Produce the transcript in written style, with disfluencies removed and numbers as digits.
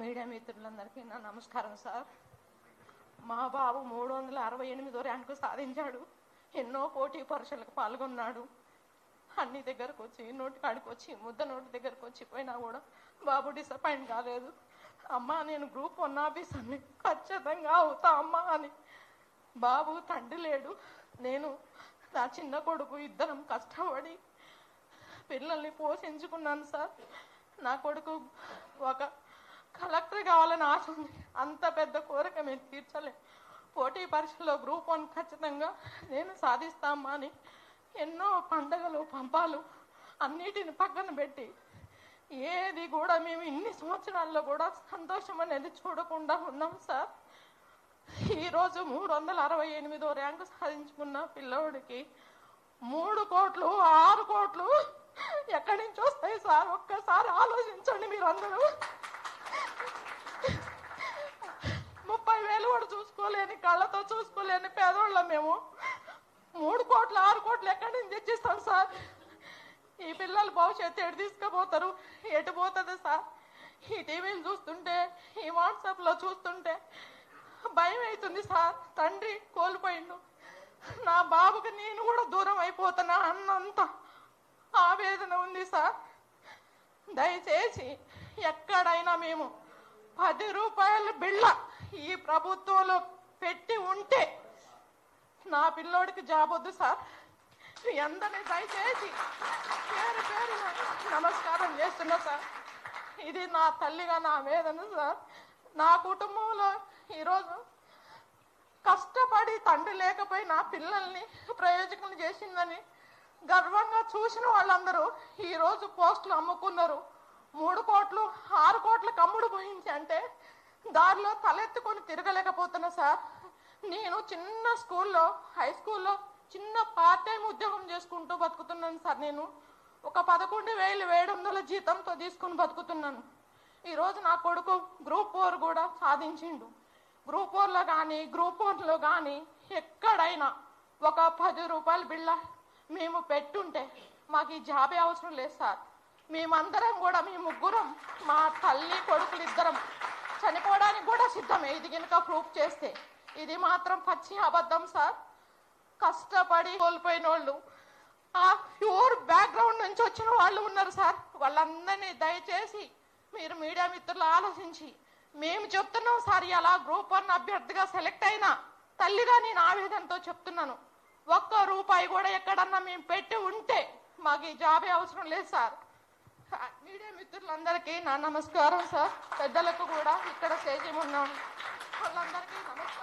Media మిత్రులందరికీ నా నమస్కారం సార్. మా బాబు 368వ ర్యాంకు సాధించాడు. ఎన్నో పోటీ పరీక్షలకు పాల్గొన్నాడు. అన్ని దగ్గరకు వచ్చి నోటి కాడికి వచ్చి ముద్ద నోటి దగ్గరకు వచ్చి పోయినా కూడా బాబు డిసప్పాయింట్ కాలేదు. అమ్మ నేను గ్రూప్ 1 ఆఫీసర్ని ఖచ్చితంగా అవుతా అమ్మ అని. బాబు తండ్రి లేడు, నేను నా చిన్న కొడుకు ఇద్దరం కష్టపడి పిల్లల్ని పోషించుకున్నాను సార్. నా కొడుకు ఒక కలెక్టర్ కావాలని ఆశ ఉంది. అంత పెద్ద కోరిక మేము తీర్చలేం. పోటీ పరీక్షలో గ్రూప్ 1 ఖచ్చితంగా నేను సాధిస్తామా అని ఎన్నో పండగలు పంపాలు అన్నిటిని పక్కన పెట్టి ఏది కూడా మేము ఇన్ని సంవత్సరాల్లో కూడా సంతోషం అనేది చూడకుండా ఉన్నాం సార్. ఈరోజు 368వ ర్యాంకు సాధించుకున్న పిల్లవాడికి 3 కోట్లు 6 కోట్లు ఎక్కడి నుంచి వస్తాయి సార్? ఒక్కసారి ఆలోచించండి మీరందరూ. 30,000 కూడా చూసుకోలేని, కళ్ళతో చూసుకోలేని పేదోళ్ళం మేము. 3 కోట్లు 6 కోట్లు ఎక్కడి నుంచి తెచ్చిస్తాం సార్? ఈ పిల్లలు భవిష్యత్తు ఎటు తీసుకుపోతారు? ఎటు పోతుంది సార్? ఈ టీవీలు చూస్తుంటే, ఈ వాట్సాప్లో చూస్తుంటే భయం అవుతుంది సార్. తండ్రి కోల్పోయిండు, నా బాబుకి నేను కూడా దూరం అయిపోతున్నా అన్నంత ఆవేదన ఉంది సార్. దయచేసి ఎక్కడైనా మేము 10 రూపాయల బిళ్ళ ఈ ప్రభుత్వంలో పెట్టి ఉంటే నా పిల్లోడికి జాబ్ వద్దు సార్. మీ అందరినీ దయచేసి పేరు పేరు నమస్కారం చేస్తున్నా సార్. ఇది నా తల్లిగా నా వేదన సార్. నా కుటుంబంలో ఈరోజు కష్టపడి తండ్రి లేకపోయినా పిల్లల్ని ప్రయోజకం చేసిందని గర్వంగా చూసిన వాళ్ళందరూ ఈరోజు పోస్టులు అమ్ముకున్నారు. 3 కోట్లు 6 కోట్లకు అమ్ముడు పోయించి అంటే దారిలో తలెత్తుకొని తిరగలేకపోతున్నా సార్. నేను చిన్న స్కూల్లో, హై స్కూల్లో చిన్న పార్ట్ టైం ఉద్యోగం చేసుకుంటూ బతుకుతున్నాను సార్. నేను ఒక 11,700 జీతంతో తీసుకుని బతుకుతున్నాను. ఈరోజు నా కొడుకు గ్రూప్ 4 కూడా సాధించిండు. గ్రూప్ 4లో కానీ గ్రూప్ 1లో కానీ ఎక్కడైనా ఒక 10 రూపాయల బిళ్ళ మేము పెట్టుంటే మాకు ఈ జాబే అవసరం లేదు సార్. మేమందరం కూడా, మీ ముగ్గురం, మా తల్లి కొడుకులు ఇద్దరం చనిపోవడానికి కూడా సిద్ధమే ఇది కనుక ప్రూఫ్ చేస్తే. ఇది మాత్రం పచ్చి అబద్ధం సార్. కష్టపడి కోల్పోయిన వాళ్ళు, ఆ ప్యూర్ బ్యాక్గ్రౌండ్ నుంచి వచ్చిన వాళ్ళు ఉన్నారు సార్. వాళ్ళందరినీ దయచేసి మీరు మీడియా మిత్రులు ఆలోచించి, మేము చెప్తున్నాం సార్, ఇలా గ్రూప్ 1 అభ్యర్థిగా సెలెక్ట్ అయినా తల్లిగా నేను ఆవేదనతో చెప్తున్నాను. 1 రూపాయి కూడా ఎక్కడన్నా మేము పెట్టి ఉంటే మాకు ఈ జాబే అవసరం లేదు సార్. మీడియా మిత్రులందరికీ నా నమస్కారం సార్. పెద్దలకు కూడా ఇక్కడ స్టేజ్ ఉన్నాం వాళ్ళందరికీ నమస్కారం.